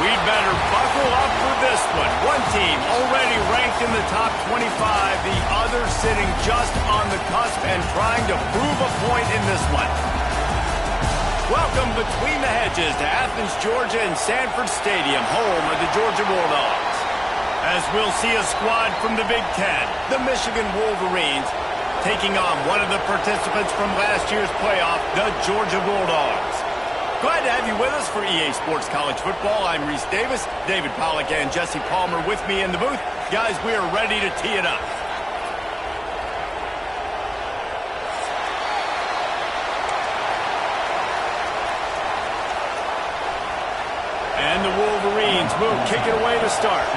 We'd better buckle up for this one. One team already ranked in the top 25, the other sitting just on the cusp and trying to prove a point in this one. Welcome between the hedges to Athens, Georgia and Sanford Stadium, home of the Georgia Bulldogs. As we'll see a squad from the Big 10, the Michigan Wolverines, taking on one of the participants from last year's playoff, the Georgia Bulldogs. Glad to have you with us for EA Sports College Football. I'm Reese Davis, David Pollack and Jesse Palmer with me in the booth. Guys, we are ready to tee it up. And the Wolverines will kick it away to start.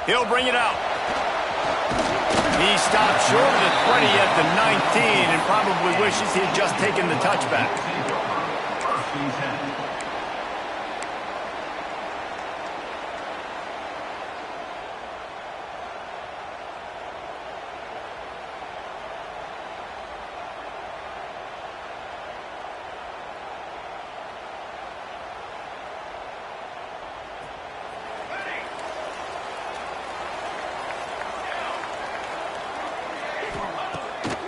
He'll bring it out. He stopped short of the 20 at the 19 and probably wishes he had just taken the touchback.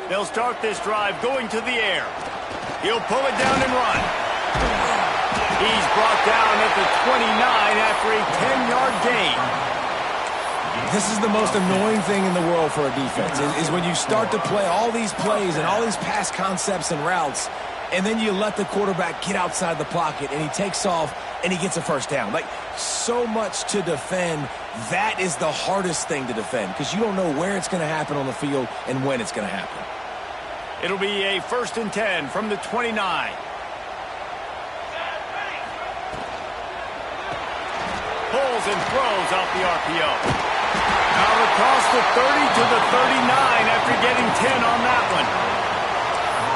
They'll start this drive going to the air. He'll pull it down and run. He's brought down at the 29 after a 10-yard gain. This is the most annoying thing in the world for a defense, is when you start to play all these plays and all these pass concepts and routes, and then you let the quarterback get outside the pocket, and he takes off, and he gets a first down. Like, so much to defend. That is the hardest thing to defend, because you don't know where it's going to happen on the field and when it's going to happen. It'll be a 1st and 10 from the 29. Pulls and throws out the RPO. Now across the 30 to the 39 after getting 10 on that one.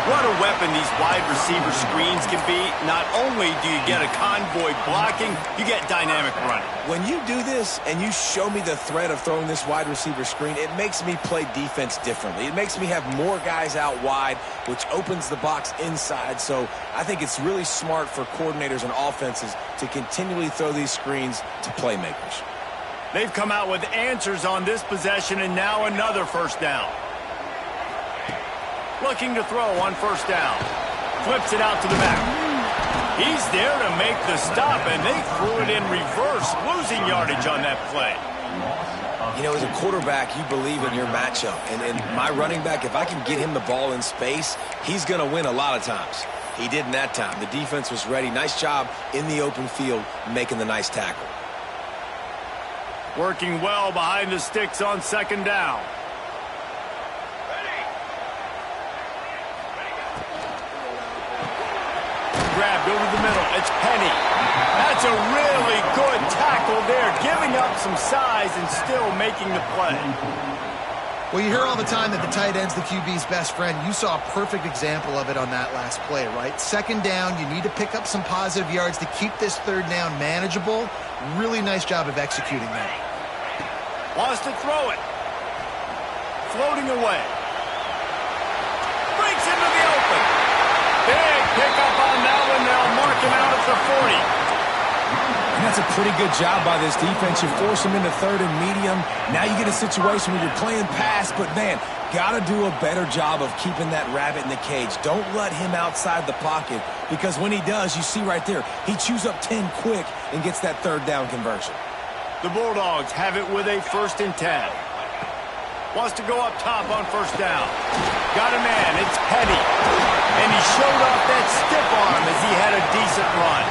What a weapon these wide receiver screens can be. Not only do you get a convoy blocking, you get dynamic running. When you do this and you show me the threat of throwing this wide receiver screen, it makes me play defense differently. It makes me have more guys out wide, which opens the box inside. So I think it's really smart for coordinators and offenses to continually throw these screens to playmakers. They've come out with answers on this possession, and now another first down. Looking to throw on first down. Flips it out to the back. He's there to make the stop, and they threw it in reverse, losing yardage on that play. You know, as a quarterback, you believe in your matchup. And my running back, if I can get him the ball in space, he's going to win a lot of times. He did in that time. The defense was ready. Nice job in the open field, making the nice tackle. Working well behind the sticks on second down. Grabbed over the middle. It's Penny. That's a really good tackle there, giving up some size and still making the play. Well, you hear all the time that the tight end's the QB's best friend. You saw a perfect example of it on that last play, right? Second down, you need to pick up some positive yards to keep this third down manageable. Really nice job of executing that. Wants to throw it. Floating away. Breaks into the open. Big pickup on that one. They'll mark him out at the 40. And that's a pretty good job by this defense. You force him into third and medium. Now you get a situation where you're playing pass, but, man, got to do a better job of keeping that rabbit in the cage. Don't let him outside the pocket, because when he does, you see right there, he chews up 10 quick and gets that third down conversion. The Bulldogs have it with a 1st and 10. Wants to go up top on first down. Got a man. It's Petty. And he showed off that stiff arm as he had a decent run.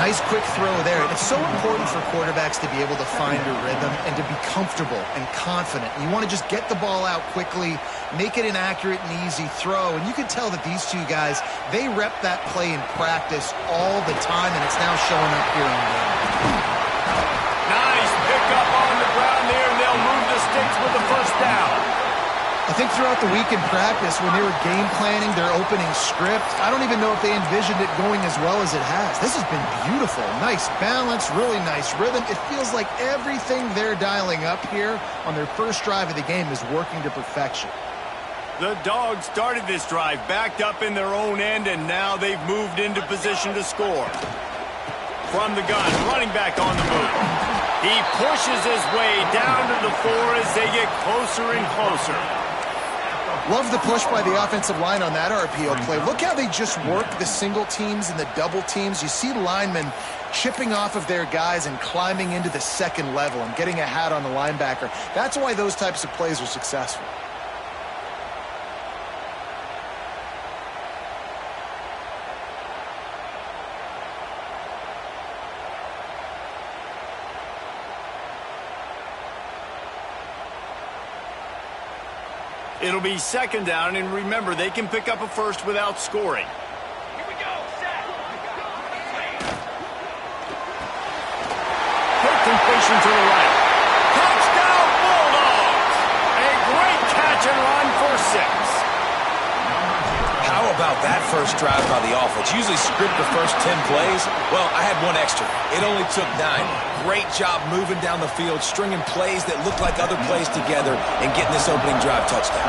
Nice quick throw there. It's so important for quarterbacks to be able to find a rhythm and to be comfortable and confident. You want to just get the ball out quickly, make it an accurate and easy throw. And you can tell that these two guys, they rep that play in practice all the time, and it's now showing up here in the game. Nice pick up on the ground there, and they'll move the sticks with the first down. I think think throughout the week in practice when they were game planning their opening script, I don't even know if they envisioned it going as well as it has. This has been beautiful. Nice balance, really nice rhythm. It feels like everything they're dialing up here on their first drive of the game is working to perfection. The Dogs started this drive backed up in their own end, and now they've moved into position to score. From the gun, running back on the move. He pushes his way down to the 4 as they get closer and closer. Love the push by the offensive line on that RPO play. Look how they just work the single teams and the double teams. You see linemen chipping off of their guys and climbing into the second level and getting a hat on the linebacker. That's why those types of plays are successful. It'll be second down, and remember, they can pick up a first without scoring. Here we go, set. Quick completion to the right. Touchdown, Bulldogs! A great catch and run for 6. How about that first drive by the offense? Usually script the first 10 plays. Well, I had one extra. It only took 9. Great job moving down the field, stringing plays that look like other plays together, and getting this opening drive touchdown.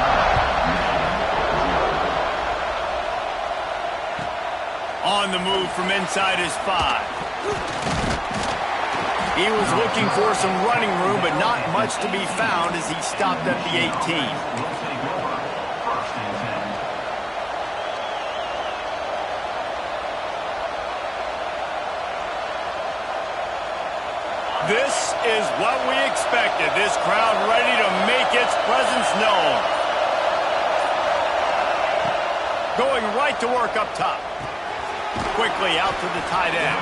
On the move from inside his 5. He was looking for some running room, but not much to be found as he stopped at the 18. This is what we expected. This crowd ready to make its presence known. Going right to work up top. Quickly out to the tight end.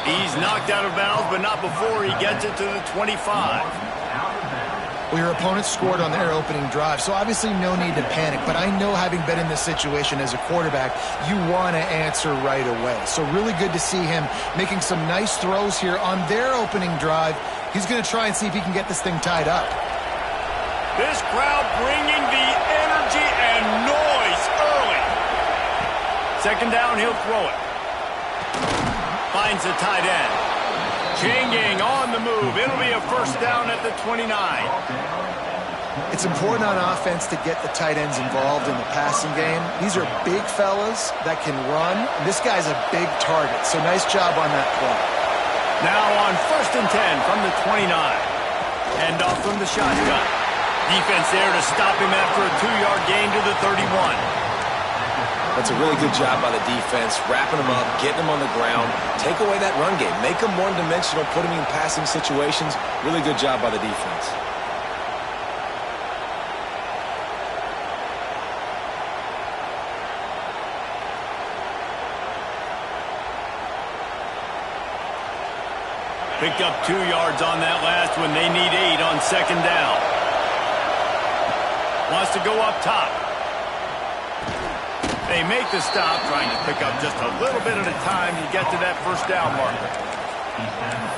He's knocked out of bounds, but not before he gets it to the 25. Well, your opponent scored on their opening drive, so obviously no need to panic. But I know, having been in this situation as a quarterback, you want to answer right away. So really good to see him making some nice throws here on their opening drive. He's going to try and see if he can get this thing tied up. This crowd bringing the energy and noise early. Second down, he'll throw it. Finds the tight end. Changing on the move. It'll be a first down at the 29. It's important on offense to get the tight ends involved in the passing game. These are big fellas that can run. And this guy's a big target, so nice job on that play. Now on first and 10 from the 29. Hand off from the shotgun. Defense there to stop him after a 2-yard gain to the 31. That's a really good job by the defense, wrapping them up, getting them on the ground. Take away that run game. Make them one-dimensional, put them in passing situations. Really good job by the defense. Picked up 2 yards on that last one. They need 8 on second down. Wants to go up top. They make the stop, trying to pick up just a little bit at a time to get to that first down marker.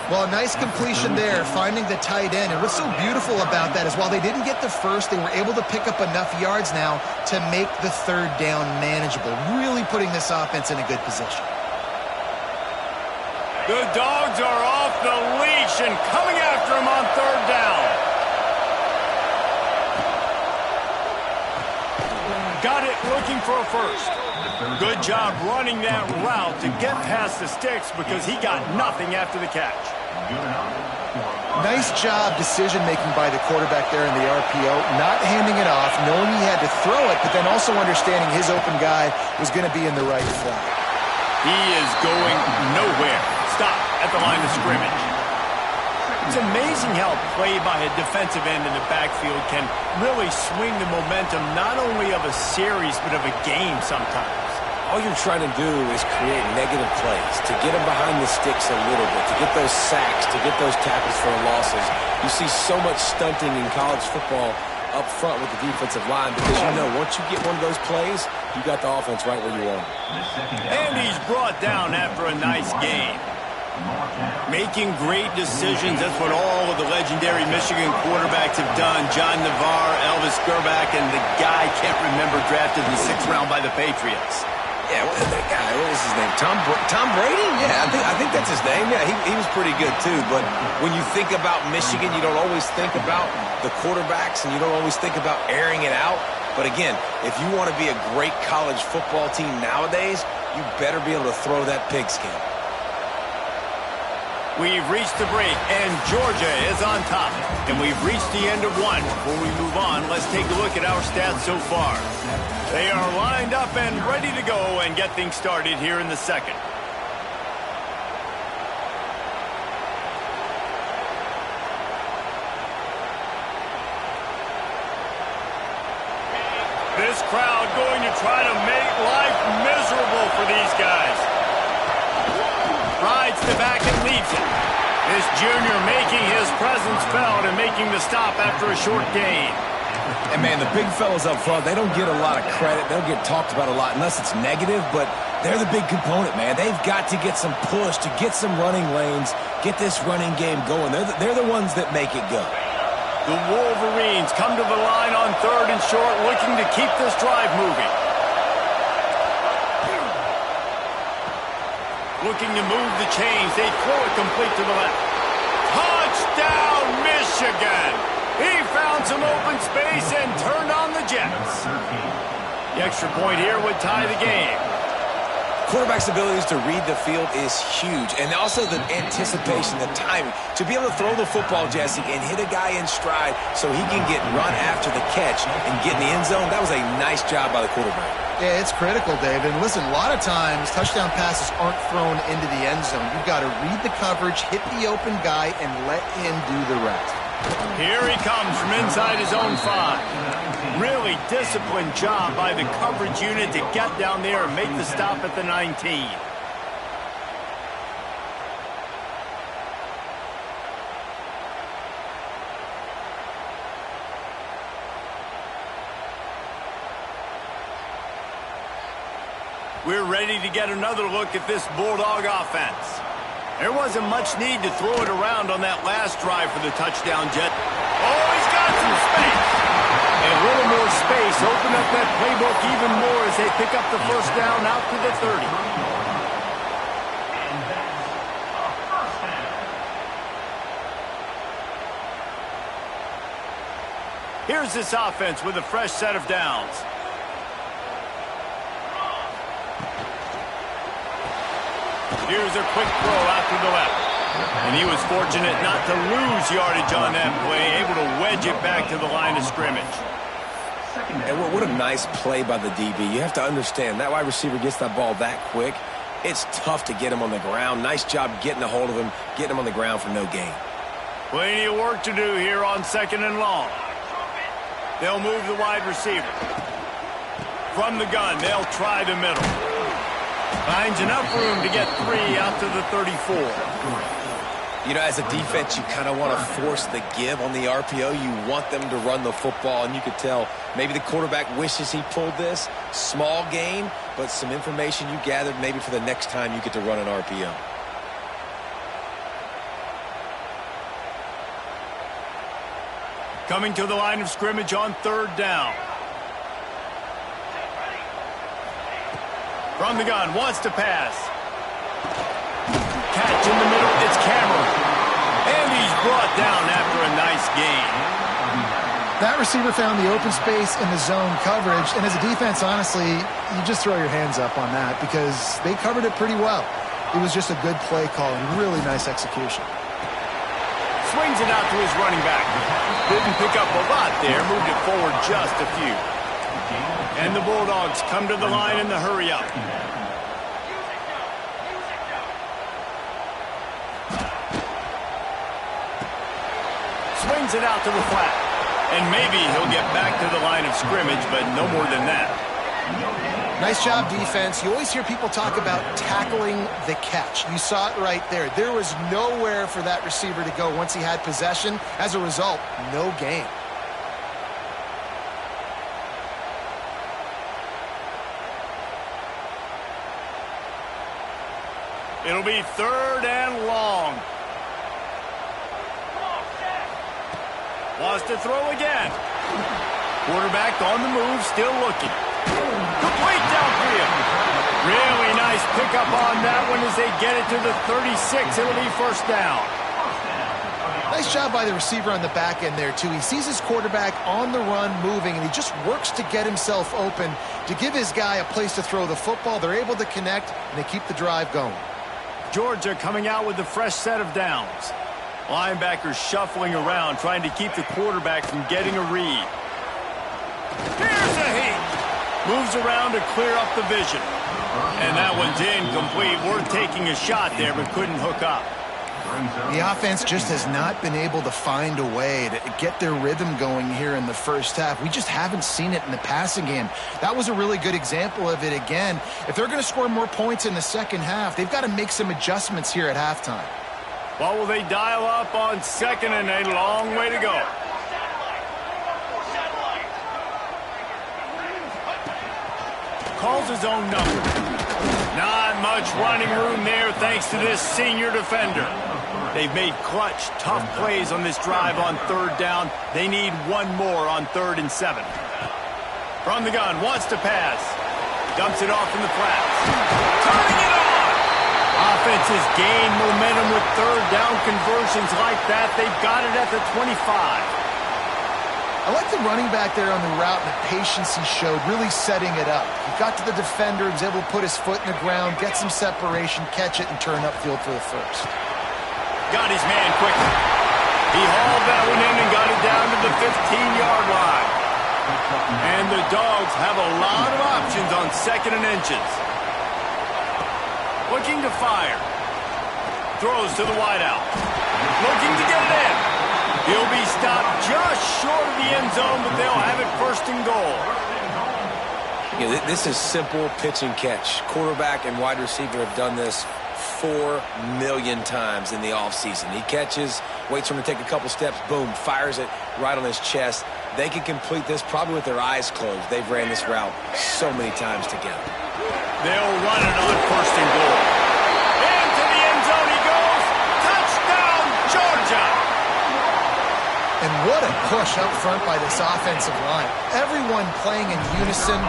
Well, nice completion there, finding the tight end. And what's so beautiful about that is while they didn't get the first, they were able to pick up enough yards now to make the third down manageable, really putting this offense in a good position. The Dogs are off the leash and coming after him on third down. Got it, looking for a first. Good job running that route to get past the sticks because he got nothing after the catch. Nice job decision-making by the quarterback there in the RPO, not handing it off, knowing he had to throw it, but then also understanding his open guy was going to be in the right flat. He is going nowhere. Stop at the line of scrimmage. It's amazing how play by a defensive end in the backfield can really swing the momentum not only of a series but of a game sometimes. All you're trying to do is create negative plays, to get them behind the sticks a little bit, to get those sacks, to get those tackles for losses. You see so much stunting in college football up front with the defensive line because you know once you get one of those plays, you got the offense right where you want it. And he's brought down after a nice game. Making great decisions, that's what all of the legendary Michigan quarterbacks have done. John Navarre, Elvis Gerbach, and the guy can't remember, drafted in the 6th round by the Patriots. Yeah, that guy, what was his name? Tom Brady? Yeah, I think that's his name. Yeah, he was pretty good too. But when you think about Michigan, you don't always think about the quarterbacks, and you don't always think about airing it out. But again, if you want to be a great college football team nowadays, you better be able to throw that pigskin. We've reached the break, and Georgia is on top. And we've reached the end of one. Before we move on, let's take a look at our stats so far. They are lined up and ready to go and get things started here in the second. This crowd going to try to make life miserable for these guys. Rides the back and leads it. This junior making his presence felt and making the stop after a short gain. And, man, the big fellas up front, they don't get a lot of credit. They'll get talked about a lot unless it's negative, but they're the big component, man. They've got to get some push, to get some running lanes, get this running game going. They're the ones that make it go. The Wolverines come to the line on 3rd and short, looking to keep this drive moving. Looking to move the chains. They throw it complete to the left. Touchdown, Michigan! He found some open space and turned on the Jets. The extra point here would tie the game. Quarterback's abilities to read the field is huge, and also the anticipation, the timing. To be able to throw the football, Jesse, and hit a guy in stride so he can get run after the catch and get in the end zone, that was a nice job by the quarterback. Yeah, it's critical, Dave. And listen, a lot of times touchdown passes aren't thrown into the end zone. You've got to read the coverage, hit the open guy, and let him do the rest. Here he comes from inside his own 5. Really disciplined job by the coverage unit to get down there and make the stop at the 19. We're ready to get another look at this Bulldog offense. There wasn't much need to throw it around on that last drive for the touchdown, Jet. Oh, he's got some space. A little more space. Open up that playbook even more as they pick up the first down out to the 30. Here's this offense with a fresh set of downs. Here's a quick throw out to the left. And he was fortunate not to lose yardage on that play, able to wedge it back to the line of scrimmage. And what a nice play by the DB. You have to understand, that wide receiver gets that ball that quick, it's tough to get him on the ground. Nice job getting a hold of him, getting him on the ground for no gain. Plenty of work to do here on 2nd and long. They'll move the wide receiver. From the gun, they'll try the middle. Finds enough room to get 3 out to the 34. You know, as a defense, you kind of want to force the give on the RPO. You want them to run the football, and you could tell maybe the quarterback wishes he pulled this. Small gain, but some information you gathered maybe for the next time you get to run an RPO. Coming to the line of scrimmage on 3rd down. From the gun, wants to pass. Catch in the middle, it's Cameron. And he's brought down after a nice gain. That receiver found the open space in the zone coverage, and as a defense, honestly, you just throw your hands up on that because they covered it pretty well. It was just a good play call and really nice execution. Swings it out to his running back. Didn't pick up a lot there, moved it forward just a few. And the Bulldogs come to the line in the hurry-up. Swings it out to the flat. And maybe he'll get back to the line of scrimmage, but no more than that. Nice job, defense. You always hear people talk about tackling the catch. You saw it right there. There was nowhere for that receiver to go once he had possession. As a result, no gain. It'll be 3rd and long. Wants to throw again. Quarterback on the move, still looking. Complete downfield. Really nice pickup on that one as they get it to the 36. It'll be 1st down. Nice job by the receiver on the back end there, too. He sees his quarterback on the run moving, and he just works to get himself open to give his guy a place to throw the football. They're able to connect, and they keep the drive going. Georgia coming out with a fresh set of downs. Linebackers shuffling around, trying to keep the quarterback from getting a read. Here's a heat. Moves around to clear up the vision. And that one's incomplete. Worth taking a shot there, but couldn't hook up. The offense just has not been able to find a way to get their rhythm going here in the first half. We just haven't seen it in the passing game. That was a really good example of it again. If they're going to score more points in the second half, they've got to make some adjustments here at halftime. Well, will they dial up on 2nd and a long way to go? Calls his own number. Not much running room there thanks to this senior defender. They've made clutch, tough plays on this drive on 3rd down. They need one more on 3rd and 7. From the gun, wants to pass. Dumps it off in the flats. Turning it on! Offense has gained momentum with 3rd down conversions like that. They've got it at the 25. I like the running back there on the route and the patience he showed, really setting it up. He got to the defender, was able to put his foot in the ground, get some separation, catch it, and turn upfield for the 1st. Got his man quickly. He hauled that one in and got it down to the 15-yard line. And the Dogs have a lot of options on 2nd and inches. Looking to fire. Throws to the wideout. Looking to get it in. He'll be stopped just short of the end zone, but they'll have it 1st and goal. This is simple pitch and catch. Quarterback and wide receiver have done this 4 million times in the offseason. He catches, waits for him to take a couple steps, boom, fires it right on his chest. They can complete this probably with their eyes closed. They've ran this route so many times together. They'll run it on 1st and goal. Into the end zone he goes. Touchdown, Georgia! And what a push up front by this offensive line. Everyone playing in unison,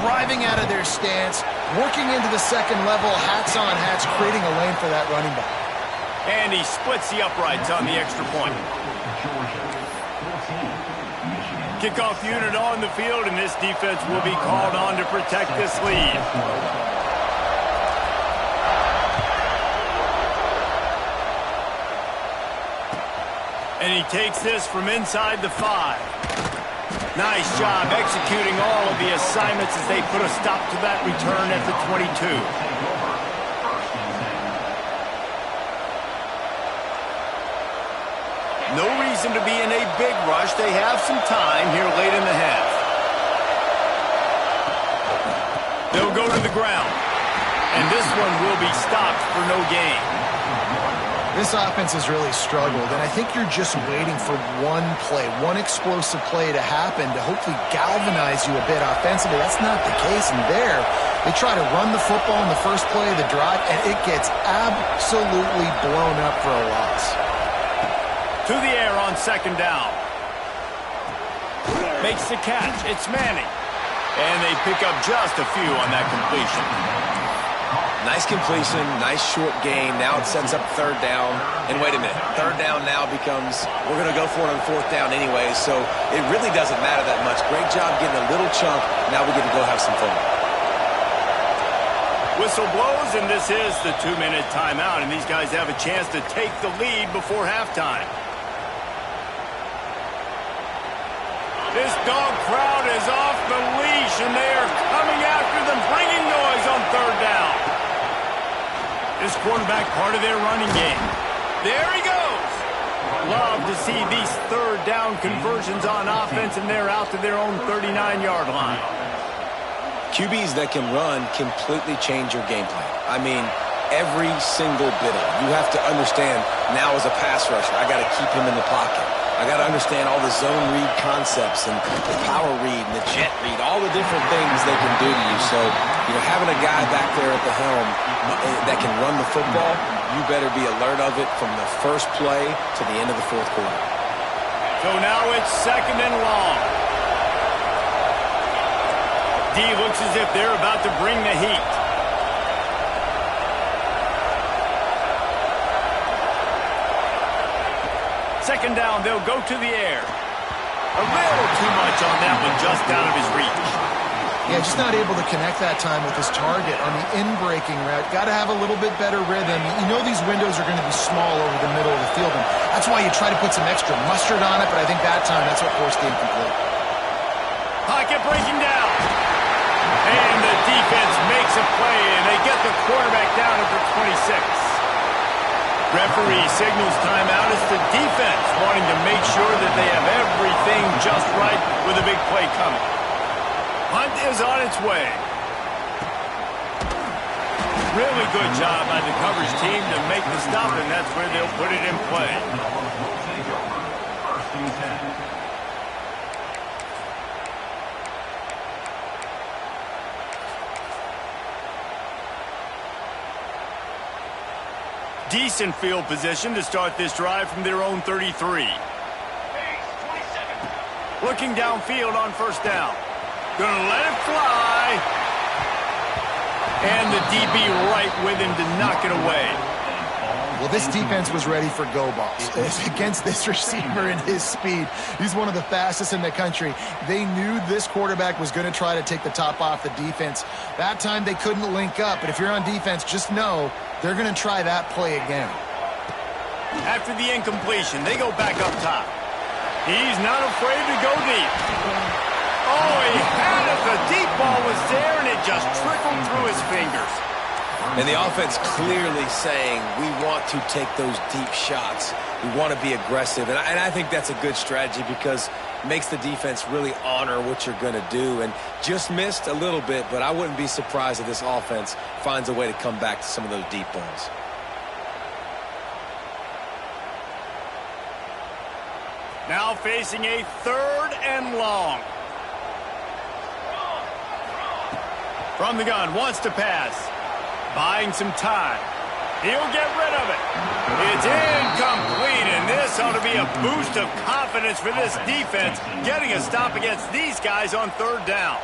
driving out of their stance, working into the 2nd level, hats on hats, creating a lane for that running back. And he splits the uprights on the extra point. Kickoff unit on the field, and this defense will be called on to protect this lead. And he takes this from inside the 5. Nice job executing all of the assignments as they put a stop to that return at the 22. No reason to be in a big rush. They have some time here late in the half. They'll go to the ground. And this one will be stopped for no gain. This offense has really struggled, and I think you're just waiting for one play, one explosive play to happen to hopefully galvanize you a bit offensively. That's not the case, and there, they try to run the football in the first play of the drive, and it gets absolutely blown up for a loss. To the air on 2nd down. Makes the catch. It's Manning. And they pick up just a few on that completion. Nice completion, nice short gain. Now it sets up 3rd down. And wait a minute, 3rd down now becomes, we're going to go for it on 4th down anyway, so it really doesn't matter that much. Great job getting a little chunk. Now we get to go have some fun. Whistle blows, and this is the 2-minute timeout, and these guys have a chance to take the lead before halftime. This dog crowd is off the leash, and they are coming after them, bringing noise on 3rd down. This quarterback part of their running game. There he goes. Love to see these 3rd down conversions on offense, and they're out to their own 39-yard line. QBs that can run completely change your game plan. I mean, every single bit of it. You have to understand, now as a pass rusher, I got to keep him in the pocket. I got to understand all the zone read concepts and the power read and the jet read, all the different things they can do to you. So, having a guy back there at the helm that can run the football, you better be alert of it from the first play to the end of the fourth quarter. So now it's 2nd and long. D looks as if they're about to bring the heat. Second down, they'll go to the air. A little too much on that one, just out of his reach. Yeah, just not able to connect that time with his target on the in-breaking route. Got to have a little bit better rhythm. You know these windows are going to be small over the middle of the field, and that's why you try to put some extra mustard on it, but I think that time that's what forced the incomplete. Pocket breaking down. And the defense makes a play, and they get the quarterback down at the 26. Referee signals timeout as the defense wanting to make sure that they have everything just right with a big play coming. Hunt is on its way. Really good job by the coverage team to make the stop, and that's where they'll put it in play. Decent field position to start this drive from their own 33. Looking downfield on first down. Gonna let it fly. And the DB right with him to knock it away. Well, this defense was ready for go balls. Against this receiver and his speed, he's one of the fastest in the country. They knew this quarterback was going to try to take the top off the defense. That time they couldn't link up, but if you're on defense, just know they're going to try that play again. After the incompletion, they go back up top. He's not afraid to go deep. Oh, he had it. The deep ball was there, and it just trickled through his fingers. And the offense clearly saying, we want to take those deep shots. We want to be aggressive. And I think that's a good strategy because it makes the defense really honor what you're going to do. And just missed a little bit, but I wouldn't be surprised if this offense finds a way to come back to some of those deep balls. Now facing a 3rd and long. From the gun, wants to pass. Buying some time. He'll get rid of it. It's incomplete, and this ought to be a boost of confidence for this defense, getting a stop against these guys on 3rd down.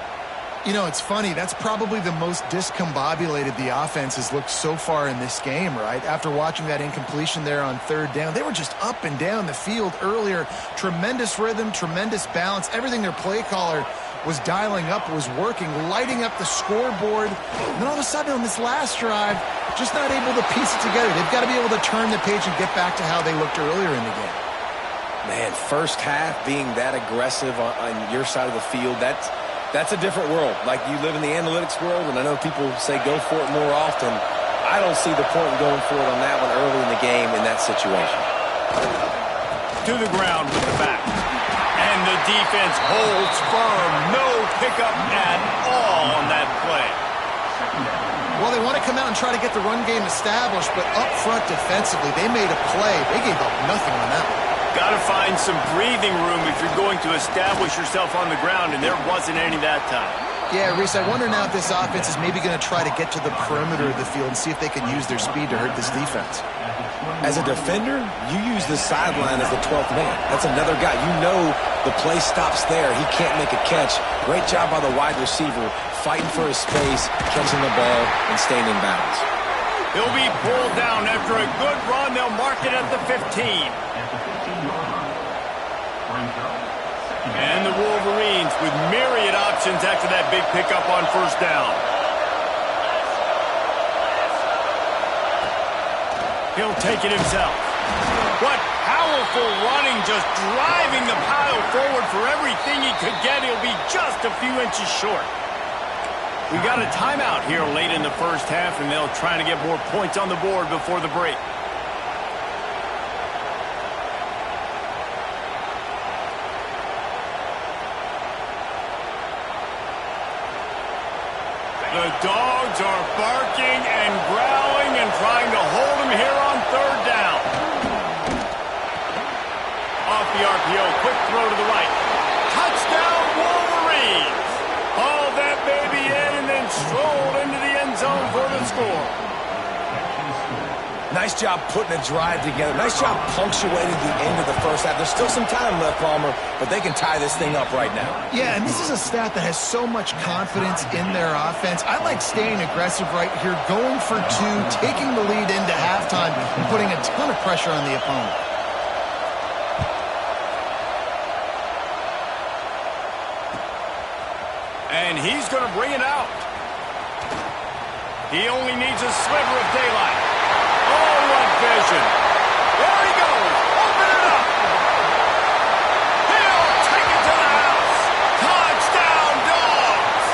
You know, it's funny. That's probably the most discombobulated the offense has looked so far in this game, right? After watching that incompletion there on 3rd down, they were just up and down the field earlier. Tremendous rhythm, tremendous balance. Everything their play caller was dialing up was working, lighting up the scoreboard. And then all of a sudden on this last drive, just not able to piece it together. They've got to be able to turn the page and get back to how they looked earlier in the game. Man, first half being that aggressive on your side of the field, that's a different world. Like, you live in the analytics world, and I know people say go for it more often. I don't see the point in going for it on that one early in the game in that situation. To the ground with the back. And the defense holds firm. No pickup at all on that play. Well, they want to come out and try to get the run game established, but up front defensively, they made a play. They gave up nothing on that one. Got to find some breathing room if you're going to establish yourself on the ground, and there wasn't any that time. Yeah, Reese, I wonder now if this offense is maybe going to try to get to the perimeter of the field and see if they can use their speed to hurt this defense. As a defender, you use the sideline as the 12th man. That's another guy. You know the play stops there. He can't make a catch. Great job by the wide receiver, fighting for his space, catching the ball, and staying in bounds. He'll be pulled down after a good run. They'll mark it at the 15. And the Wolverines with myriad options after that big pickup on first down. He'll take it himself. What powerful running, just driving the pile forward for everything he could get. He'll be just a few inches short. We got a timeout here late in the first half, and they'll try to get more points on the board before the break. The dogs are barking and growling and trying to hold him here on 3rd down. Off the RPO, quick throw to the right. Touchdown, Wolverines! Hauled that baby in and then strolled into the end zone for the score. Nice job putting a drive together. Nice job punctuating the end of the first half. There's still some time left, Palmer, but they can tie this thing up right now. Yeah, and this is a stat that has so much confidence in their offense. I like staying aggressive right here, going for two, taking the lead into halftime, and putting a ton of pressure on the opponent. And he's going to bring it out. He only needs a sliver of daylight. Oh, what vision. There he goes. Open it up. He'll take it to the house. Touchdown, Dogs.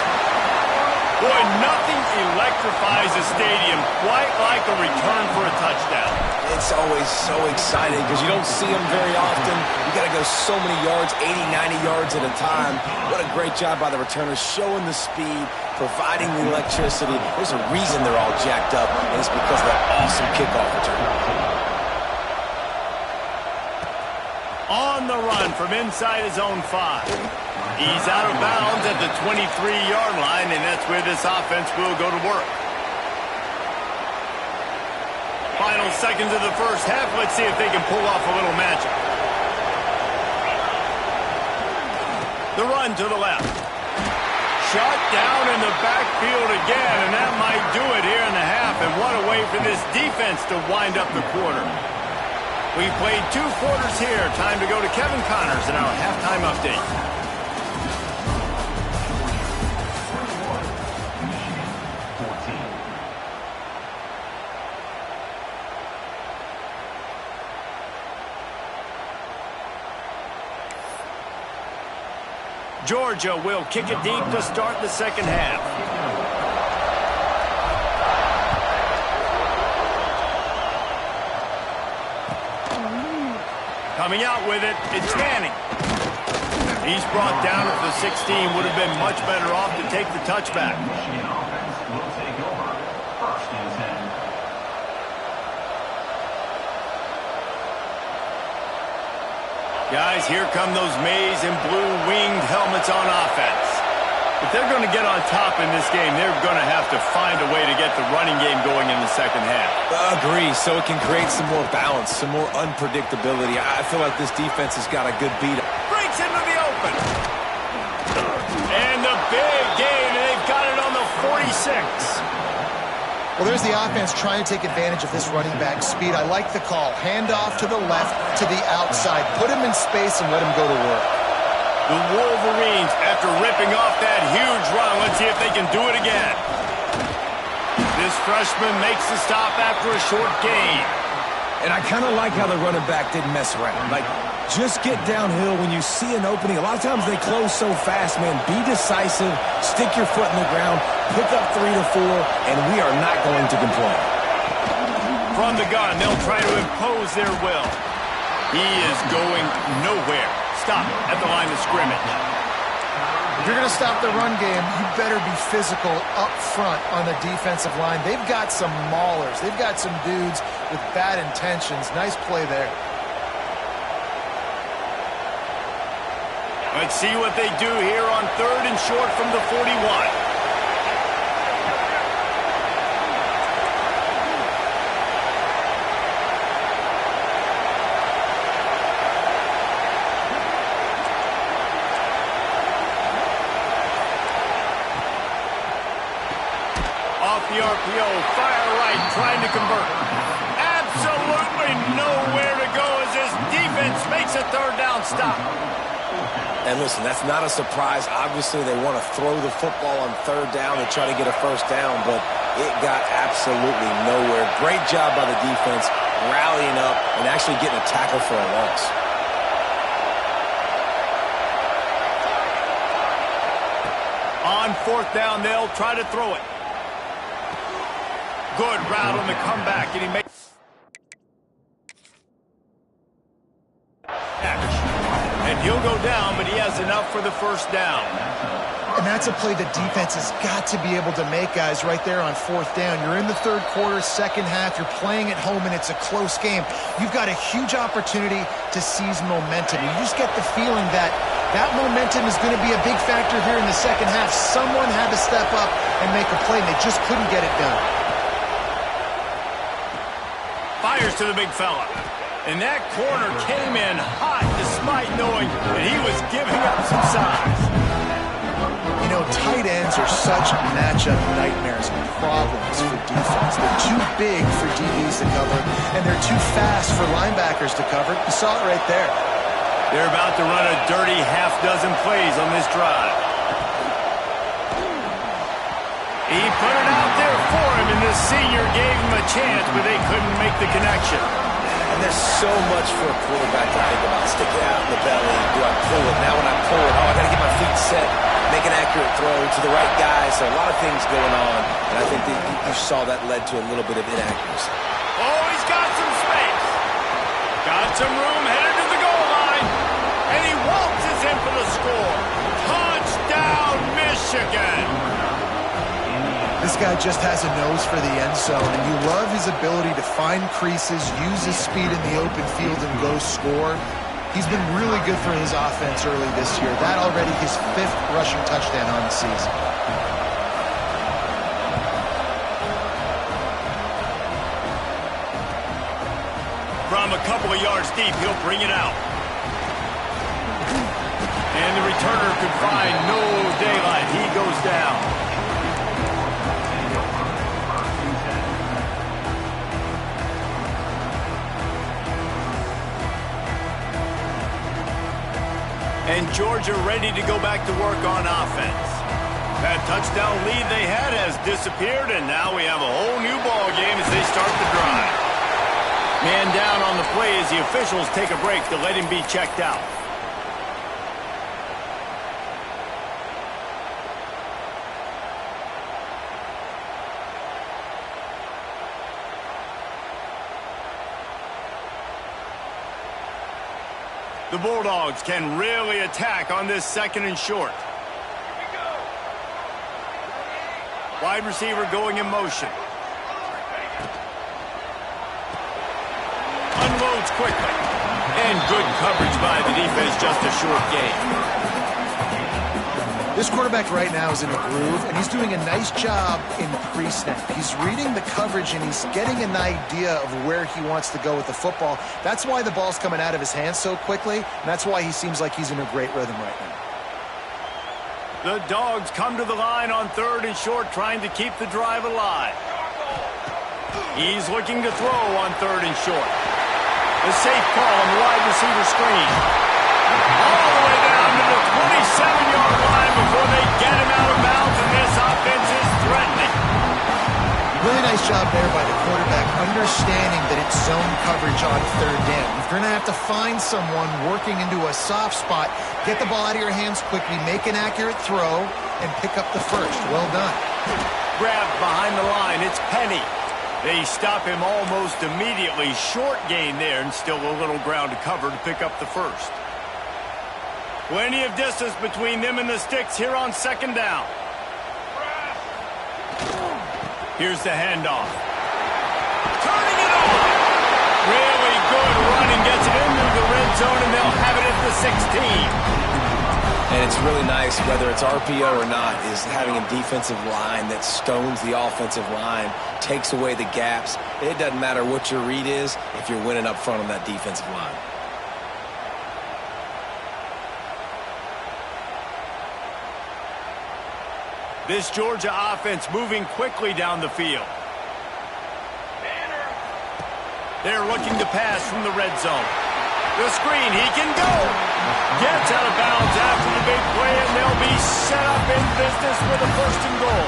Boy, nothing electrifies a stadium quite like a return for a touchdown. It's always so exciting because you don't see them very often. You got to go so many yards, 80, 90 yards at a time. What a great job by the returners, showing the speed, providing the electricity. There's a reason they're all jacked up, and it's because of that awesome kickoff return. On the run from inside his own 5. He's out of bounds at the 23-yard line, and that's where this offense will go to work. Final seconds of the first half. Let's see if they can pull off a little magic. The run to the left. Shut down in the backfield again, and that might do it here in the half. And what a way for this defense to wind up the quarter. We played 2 quarters here. Time to go to Kevin Connors in our halftime update. Georgia will kick it deep to start the second half. Coming out with it, it's Manning. He's brought down at the 16. Would have been much better off to take the touchback. Guys, here come those maize and blue winged helmets on offense. If they're going to get on top in this game, they're going to have to find a way to get the running game going in the second half. Agree, so it can create some more balance, some more unpredictability. I feel like this defense has got a good beat. Breaks into the open. And the big gain, and they've got it on the 46. Well, there's the offense trying to take advantage of this running back speed. I like the call. Hand off to the left, to the outside. Put him in space and let him go to work. The Wolverines, after ripping off that huge run, let's see if they can do it again. This freshman makes the stop after a short gain. And I kind of like how the running back didn't mess around. Like, just get downhill when you see an opening. A lot of times they close so fast, man. Be decisive, stick your foot in the ground, pick up 3 to 4, and we are not going to complain. From the gun, they'll try to impose their will. He is going nowhere. Stop at the line of scrimmage. If you're going to stop the run game, you better be physical up front on the defensive line. They've got some maulers. They've got some dudes with bad intentions. Nice play there. Let's see what they do here on 3rd and short from the 41. Off the RPO, fire right, trying to convert. Absolutely nowhere to go as this defense makes a 3rd down stop. And listen, that's not a surprise. Obviously, they want to throw the football on 3rd down and try to get a 1st down, but it got absolutely nowhere. Great job by the defense, rallying up and actually getting a tackle for a loss. On 4th down, they'll try to throw it. Good route on the comeback, and he makes... And he'll go down, but he has enough for the 1st down. And that's a play the defense has got to be able to make, guys, right there on 4th down. You're in the 3rd quarter, second half. You're playing at home, and it's a close game. You've got a huge opportunity to seize momentum. You just get the feeling that that momentum is going to be a big factor here in the second half. Someone had to step up and make a play, and they just couldn't get it done. pitches to the big fella. And that corner came in hot despite knowing that he was giving up some size. You know, tight ends are such matchup nightmares and problems for defense. They're too big for DBs to cover, and they're too fast for linebackers to cover. You saw it right there. They're about to run a dirty half-dozen plays on this drive. He put it out there for him, and the senior gave him a chance, but they couldn't make the connection. And there's so much for a quarterback to think about. Sticking out in the belly. Do I pull it? Now when I pull it, I got to get my feet set. Make an accurate throw to the right guy. So a lot of things going on. And I think that you saw that led to a little bit of inaccuracy. Oh, he's got some space. Got some room headed to the goal line. And he waltzes in for the score. Touchdown, Michigan. This guy just has a nose for the end zone, and you love his ability to find creases, use his speed in the open field, and go score. He's been really good for his offense early this year. That already his 5th rushing touchdown on the season. From a couple of yards deep, he'll bring it out. And the returner could find no daylight. He goes down. And Georgia ready to go back to work on offense. That touchdown lead they had has disappeared, and now we have a whole new ball game as they start the drive. Man down on the play as the officials take a break to let him be checked out. The Bulldogs can really attack on this 2nd and short. Wide receiver going in motion. Unloads quickly. And good coverage by the defense, just a short gain. This quarterback right now is in a groove, and he's doing a nice job in pre-snap. He's reading the coverage, and he's getting an idea of where he wants to go with the football. That's why the ball's coming out of his hands so quickly, and that's why he seems like he's in a great rhythm right now. The Dogs come to the line on 3rd and short, trying to keep the drive alive. He's looking to throw on 3rd and short. The safe call on the wide receiver screen. All the way down to the 27-yard line before they get him out of bounds, and this offense is threatening. Really nice job there by the quarterback, understanding that it's zone coverage on 3rd down. If you're going to have to find someone working into a soft spot, get the ball out of your hands quickly, make an accurate throw, and pick up the first. Well done. Grabbed behind the line. It's Penny. They stop him almost immediately. Short gain there, and still a little ground to cover to pick up the first. Plenty of distance between them and the sticks here on 2nd down. Here's the handoff. Turning it on. Really good running, gets it into the red zone, and they'll have it at the 16. And it's really nice, whether it's RPO or not, is having a defensive line that stones the offensive line, takes away the gaps. It doesn't matter what your read is if you're winning up front on that defensive line. This Georgia offense moving quickly down the field. They're looking to pass from the red zone. The screen, he can go. Gets out of bounds after the big play, and they'll be set up in business with a 1st and goal.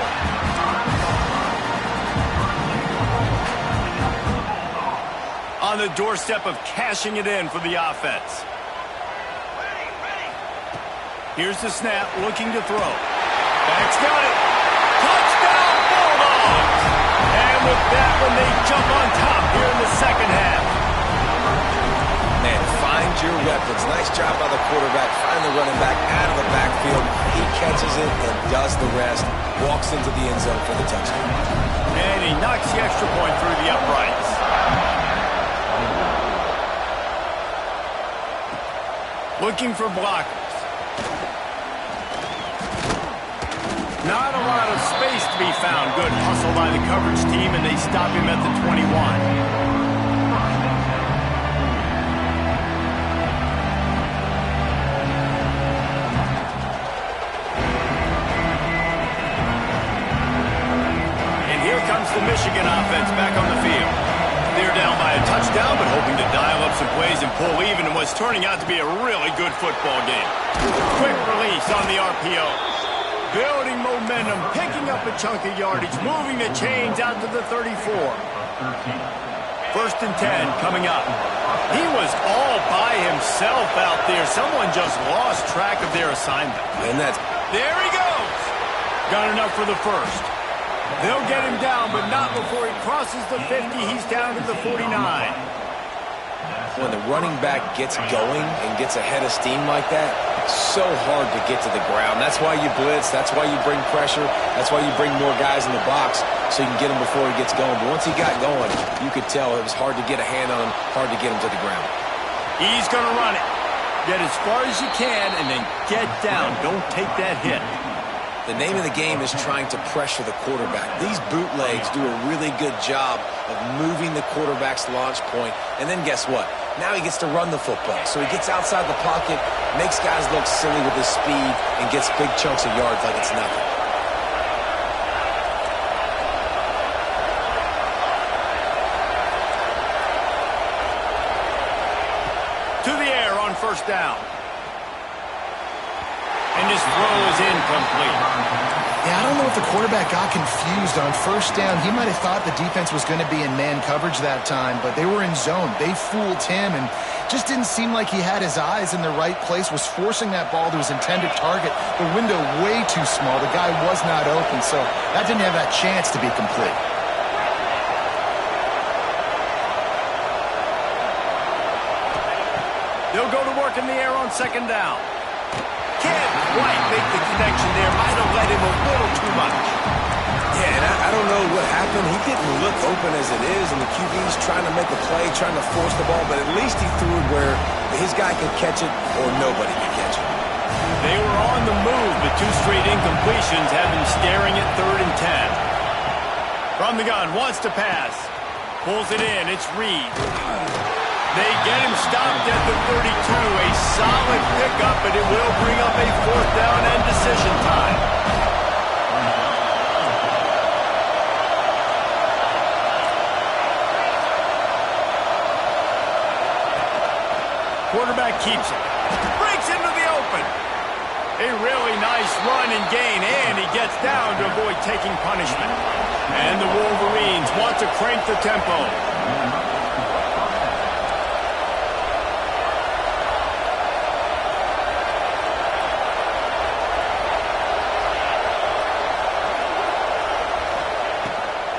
On the doorstep of cashing it in for the offense. Here's the snap, looking to throw. Back's got it. Touchdown, Bulldogs! And with that one, they jump on top here in the 2nd half. Man, find your weapons. Nice job by the quarterback. Find the running back out of the backfield. He catches it and does the rest. Walks into the end zone for the touchdown. And he knocks the extra point through the uprights. Looking for blockers. Not a lot of space to be found. Good hustle by the coverage team, and they stop him at the 21. Michigan offense back on the field. They're down by a touchdown, but hoping to dial up some plays and pull even in what's turning out to be a really good football game. Quick release on the RPO. Building momentum, picking up a chunk of yardage, moving the chains out to the 34. First and 10 coming up. He was all by himself out there. Someone just lost track of their assignment. And that's... There he goes. Got enough for the first. They'll get him down, but not before he crosses the 50. He's down to the 49. When the running back gets going and gets ahead of steam like that, it's so hard to get to the ground. That's why you blitz. That's why you bring pressure. That's why you bring more guys in the box so you can get him before he gets going. But once he got going, you could tell it was hard to get a hand on him, hard to get him to the ground. He's going to run it. Get as far as you can and then get down. Don't take that hit. The name of the game is trying to pressure the quarterback. These bootlegs do a really good job of moving the quarterback's launch point. And then guess what? Now he gets to run the football. So he gets outside the pocket, makes guys look silly with his speed, and gets big chunks of yards like it's nothing. To the air on first down. And his throw is incomplete. Yeah, I don't know if the quarterback got confused on first down. He might have thought the defense was going to be in man coverage that time, but they were in zone. They fooled him and just didn't seem like he had his eyes in the right place, was forcing that ball to his intended target. The window way too small. The guy was not open, so that didn't have that chance to be complete. They'll go to work in the air on second down. Can't quite make the connection there. Might have let him a little too much. Yeah, and I don't know what happened. He didn't look open as it is, and the QB's trying to make a play, trying to force the ball, but at least he threw it where his guy could catch it or nobody could catch it. They were on the move, but two straight incompletions have him staring at 3rd and 10. From the gun, wants to pass. Pulls it in, it's Reed. They get him stopped at the 32. A solid pickup, but it will bring up a 4th down and decision time. Quarterback keeps it. Breaks into the open. A really nice run and gain, and he gets down to avoid taking punishment. And the Wolverines want to crank the tempo.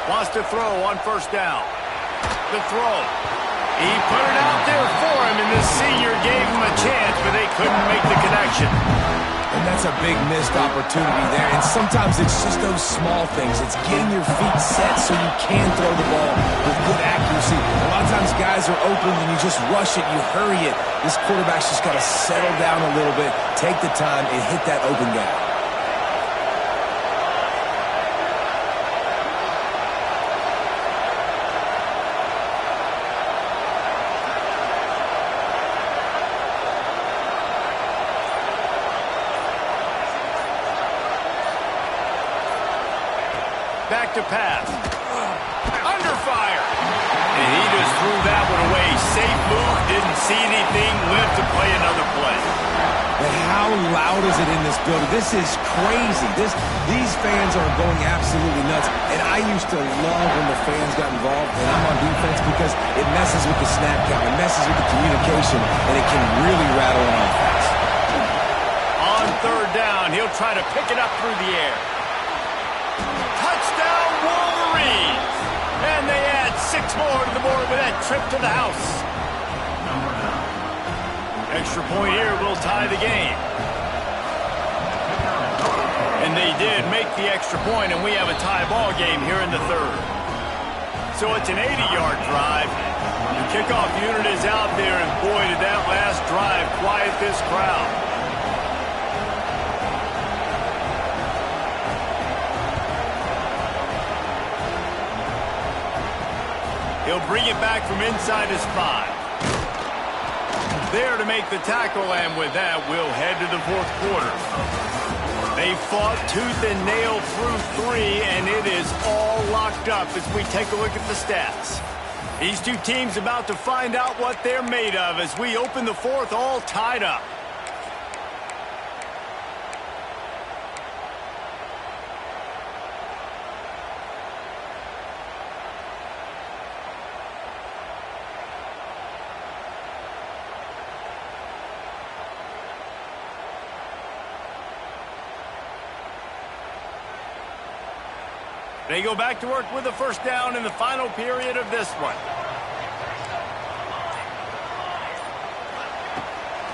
Wants to throw on first down. The throw. He put it out there for him, and the senior gave him a chance, but they couldn't make the connection. And that's a big missed opportunity there. And sometimes it's just those small things. It's getting your feet set so you can throw the ball with good accuracy. A lot of times guys are open and you just rush it, you hurry it. This quarterback's just got to settle down a little bit, take the time, and hit that open guy. Back to pass. Under fire. And he just threw that one away. Safe move. Didn't see anything. Lived to play another play. But how loud is it in this building? This is crazy. These fans are going absolutely nuts. And I used to love when the fans got involved and I'm on defense because it messes with the snap count. It messes with the communication. And it can really rattle an offense. On 3rd down, he'll try to pick it up through the air. Touchdown Wolverines! And they add 6 more to the board with that trip to the house. Extra point here will tie the game. And they did make the extra point, and we have a tie ball game here in the 3rd. So it's an 80-yard drive. The kickoff unit is out there, and boy, did that last drive quiet this crowd. He'll bring it back from inside his 5. There to make the tackle, and with that, we'll head to the 4th quarter. They fought tooth and nail through 3, and it is all locked up as we take a look at the stats. These two teams about to find out what they're made of as we open the fourth all tied up. They go back to work with a first down in the final period of this one.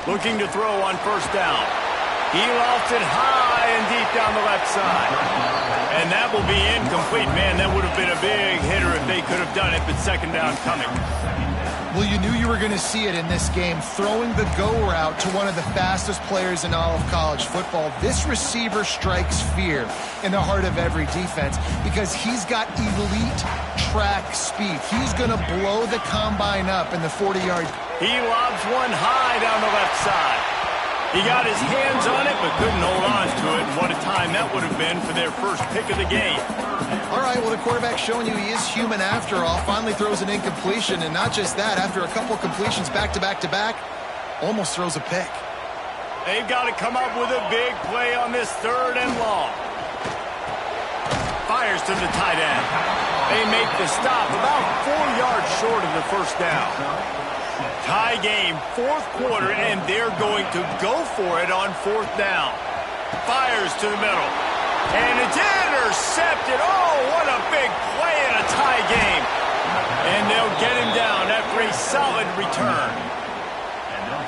Looking to throw on first down. He lofts it high and deep down the left side. And that will be incomplete. Man, that would have been a big hitter if they could have done it, but second down coming. Well, you knew you were going to see it in this game, throwing the go route to one of the fastest players in all of college football. This receiver strikes fear in the heart of every defense because he's got elite track speed. He's going to blow the combine up in the 40-yard. He lobs one high down the left side. He got his hands on it, but couldn't hold on to it. And what a time that would have been for their first pick of the game. All right, well, the quarterback's showing you he is human after all. Finally throws an incompletion, and not just that, after a couple completions back-to-back-to-back, almost throws a pick. They've got to come up with a big play on this third and long. Fires to the tight end. They make the stop about 4 yards short of the first down. Tie game, fourth quarter, and they're going to go for it on fourth down. Fires to the middle. And it's intercepted. Oh, what a big play in a tie game. And they'll get him down after a solid return.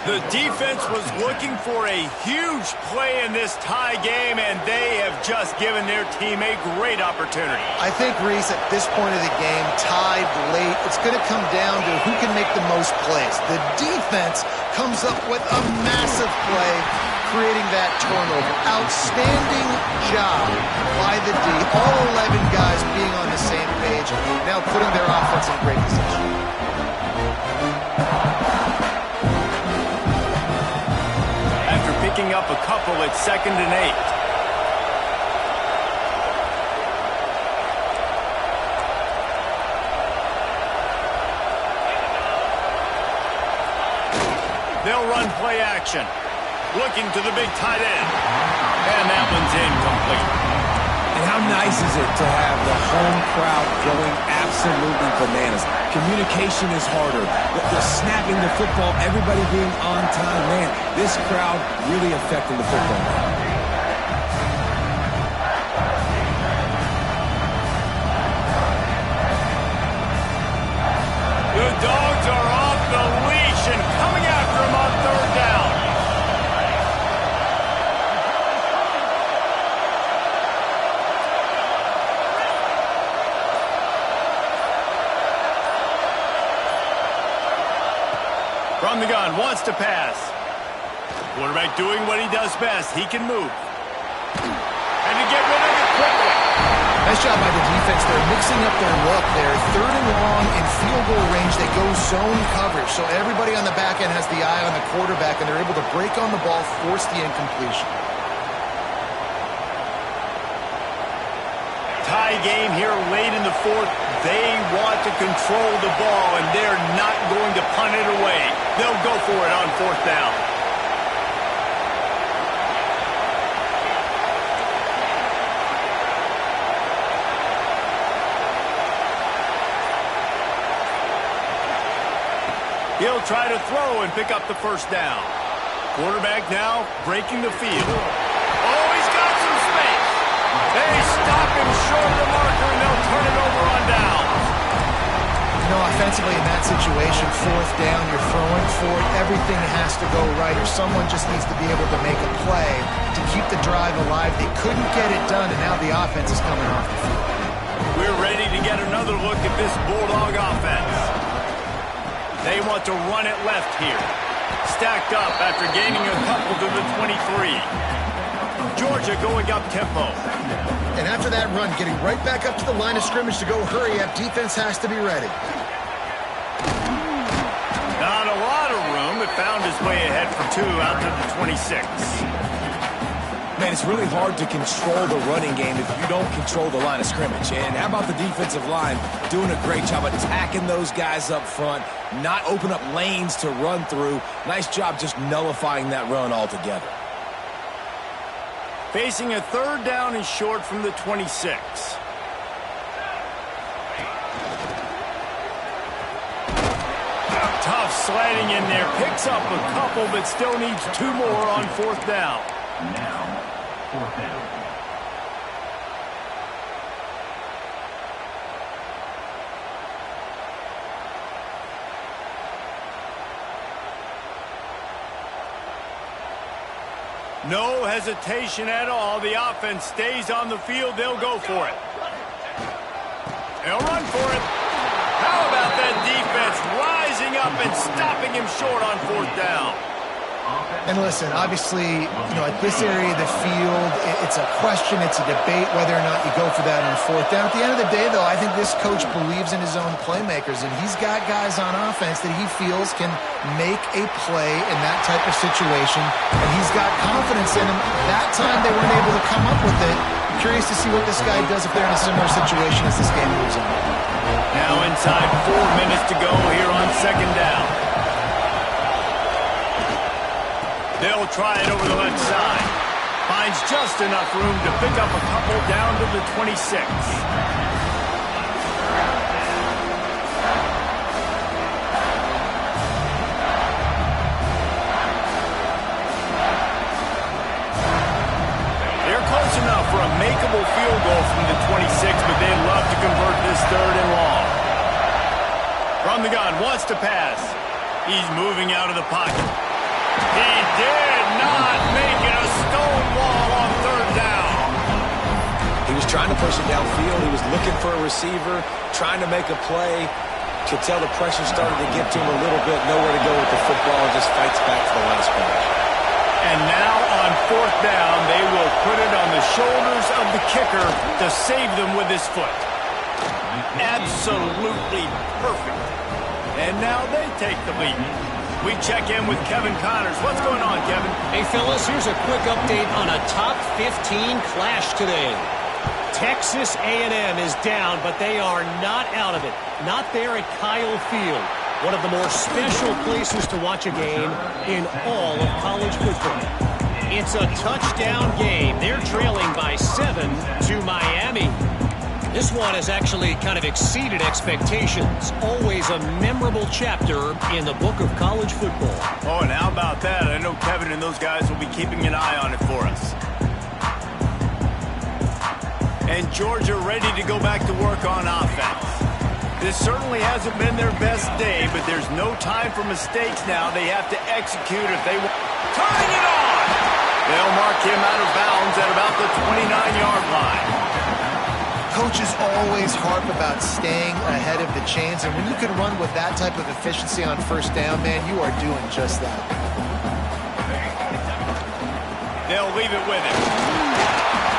The defense was looking for a huge play in this tie game, and they have just given their team a great opportunity. I think, Reese, at this point of the game, tied late, it's going to come down to who can make the most plays. The defense comes up with a massive play, creating that turnover. Outstanding job by the D. All 11 guys being on the same page, now putting their offense in great position. Picking up a couple at 2nd and 8. They'll run play action. Looking to the big tight end. And that one's incomplete. And how nice is it to have the home crowd going absolutely bananas? Communication is harder. The snapping the football, everybody being on time. Man, this crowd really affecting the football. The Dogs are off the leash and coming after him on third down. From the gun, wants to pass. Quarterback doing what he does best. He can move. And to get rid of it quickly. Nice job by the defense. They're mixing up their look there. Third and long in field goal range. They go zone coverage. So everybody on the back end has the eye on the quarterback, and they're able to break on the ball, force the incompletion. Tie game here late in the fourth. They want to control the ball, and they're not going to punt it away. They'll go for it on fourth down. He'll try to throw and pick up the first down. Quarterback now breaking the field. Oh, he's got some space. They stop him short of the marker, and they'll turn it over on down. You know, offensively in that situation, fourth down, you're throwing for it. Everything has to go right, or someone just needs to be able to make a play to keep the drive alive. They couldn't get it done, and now the offense is coming off the field. We're ready to get another look at this Bulldog offense. They want to run it left here. Stacked up after gaining a couple to the 23. Georgia going up tempo. And after that run, getting right back up to the line of scrimmage to go hurry up, defense has to be ready. Not a lot of room, but found his way ahead for 2 out to the 26. man, it's really hard to control the running game if you don't control the line of scrimmage. And how about the defensive line doing a great job attacking those guys up front, not open up lanes to run through. Nice job just nullifying that run altogether. Facing a 3rd down and short from the 26. Tough sliding in there. Picks up a couple, but still needs 2 more on 4th down. Now, 4th down. No hesitation at all. The offense stays on the field. They'll go for it. They'll run for it. How about that defense rising up and stopping him short on 4th down? And listen, obviously, at this area of the field, it's a question, it's a debate whether or not you go for that on 4th down. At the end of the day, though, I think this coach believes in his own playmakers, and he's got guys on offense that he feels can make a play in that type of situation, and he's got confidence in him. That time, they weren't able to come up with it. I'm curious to see what this guy does if they're in a similar situation as this game moves on. Now inside 4 minutes to go here on 2nd down. They'll try it over the left side. Finds just enough room to pick up a couple down to the 26. They're close enough for a makeable field goal from the 26, but they'd love to convert this 3rd and long. From the gun, wants to pass. He's moving out of the pocket. He did not make it a stone wall on 3rd down. He was trying to push it downfield. He was looking for a receiver, trying to make a play. Could tell the pressure started to get to him a little bit. Nowhere to go with the football, and just fights back to the line of scrimmage. And now on 4th down, they will put it on the shoulders of the kicker to save them with his foot. Absolutely perfect. And now they take the lead. We check in with Kevin Connors. What's going on, Kevin? Hey, fellas, here's a quick update on a top 15 clash today. Texas A&M is down, but they are not out of it. Not there at Kyle Field, one of the more special places to watch a game in all of college football. It's a touchdown game. They're trailing by 7 to Miami. This one has actually kind of exceeded expectations. Always a memorable chapter in the book of college football. Oh, and how about that? I know Kevin and those guys will be keeping an eye on it for us. And Georgia ready to go back to work on offense. This certainly hasn't been their best day, but there's no time for mistakes now. They have to execute if they want. Turning it on! They'll mark him out of bounds at about the 29-yard line. Coaches always harp about staying ahead of the chains, and when you can run with that type of efficiency on 1st down, man, you are doing just that. They'll leave it with him.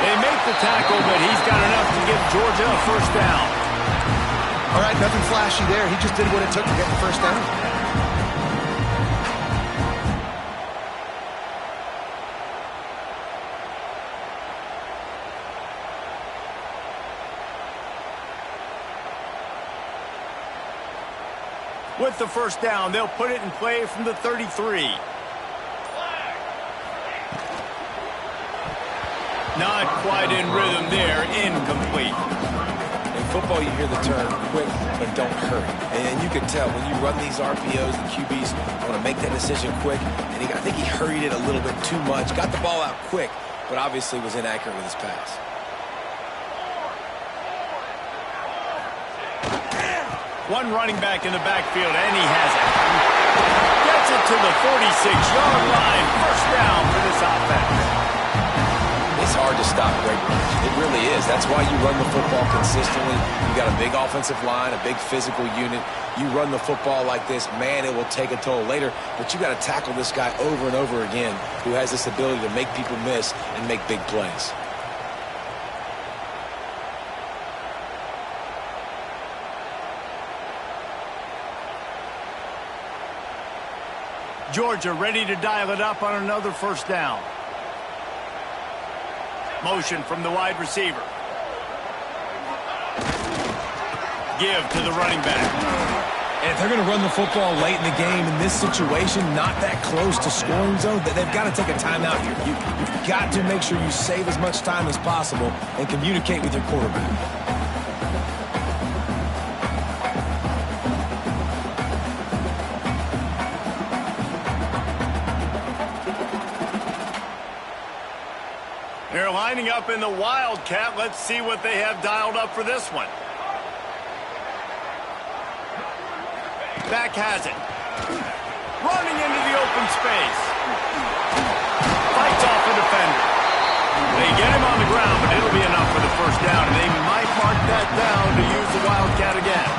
They make the tackle, but he's got enough to give Georgia a 1st down. All right, nothing flashy there. He just did what it took to get the 1st down. With the 1st down, they'll put it in play from the 33. Not quite in rhythm there, incomplete. In football, you hear the term quick, but don't hurry. And you can tell when you run these RPOs, the QBs want to make that decision quick. And I think he hurried it a little bit too much. Got the ball out quick, but obviously was inaccurate with his pass. One running back in the backfield, and he has it. Gets it to the 46-yard line. 1st down for this offense. It's hard to stop great runs. It really is. That's why you run the football consistently. You got a big offensive line, a big physical unit. You run the football like this, man, it will take a toll later. But you got to tackle this guy over and over again who has this ability to make people miss and make big plays. Georgia ready to dial it up on another 1st down. motion from the wide receiver. Give to the running back. And if they're going to run the football late in the game in this situation, not that close to scoring zone, they've got to take a timeout here. You've got to make sure you save as much time as possible and communicate with your quarterback. They're lining up in the Wildcat. Let's see what they have dialed up for this one. Back has it. Running into the open space. Fights off the defender. They get him on the ground, but it'll be enough for the first down. And they might mark that down to use the Wildcat again.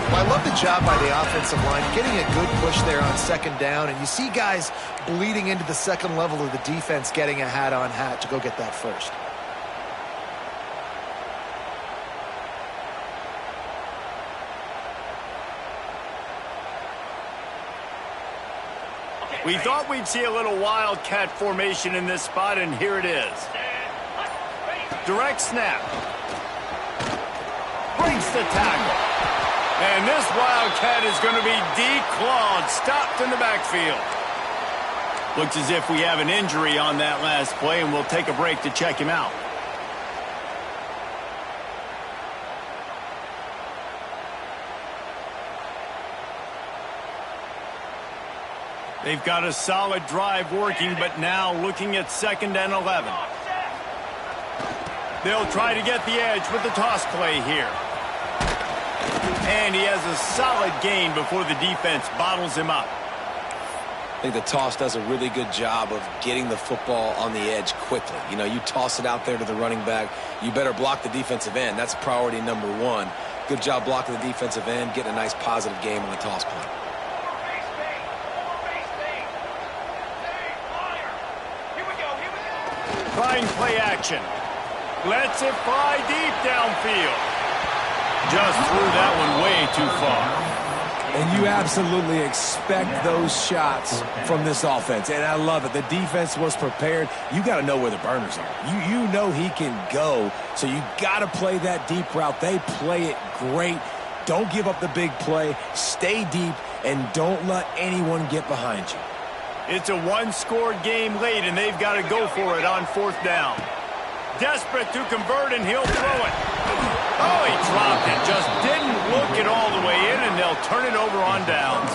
Well, I love the job by the offensive line, getting a good push there on second down. And you see guys bleeding into the second level of the defense, getting a hat-on-hat to go get that first. We thought we'd see a little Wildcat formation in this spot, and here it is. Direct snap. Breaks the tackle. And this Wildcat is going to be declawed, stopped in the backfield. Looks as if we have an injury on that last play, and we'll take a break to check him out. They've got a solid drive working, but now looking at 2nd and 11. They'll try to get the edge with the toss play here. And he has a solid gain before the defense bottles him up. I think the toss does a really good job of getting the football on the edge quickly. You know, you toss it out there to the running back, you better block the defensive end. That's priority number one. Good job blocking the defensive end, getting a nice positive game on the toss play. Trying play action. Lets it fly deep downfield. Just threw that one way too far. And you absolutely expect those shots from this offense. And I love it. The defense was prepared. You got to know where the burners are. You know he can go. So you got to play that deep route. They play it great. Don't give up the big play. Stay deep and don't let anyone get behind you. It's a one-score game late, and they've got to go for it on 4th down. Desperate to convert, and he'll throw it. Oh, he dropped it. Just didn't look it all the way in, and they'll turn it over on downs.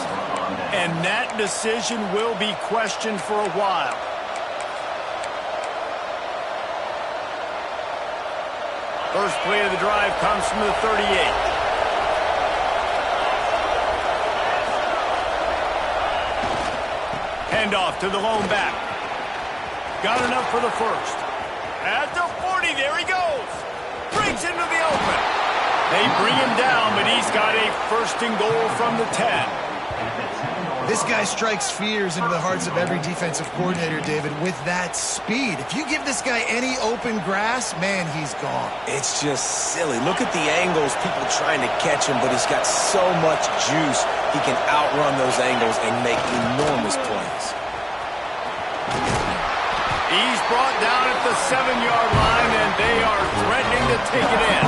And that decision will be questioned for a while. First play of the drive comes from the 38. Handoff to the lone back. Got enough for the first. At the 40, there he goes. Breaks into the open. They bring him down, but he's got a 1st and goal from the 10. This guy strikes fears into the hearts of every defensive coordinator, David, with that speed. If you give this guy any open grass, man, he's gone. It's just silly. Look at the angles, people trying to catch him, but he's got so much juice. He can outrun those angles and make enormous plays. He's brought down at the 7-yard line, and they are threatening to take it in.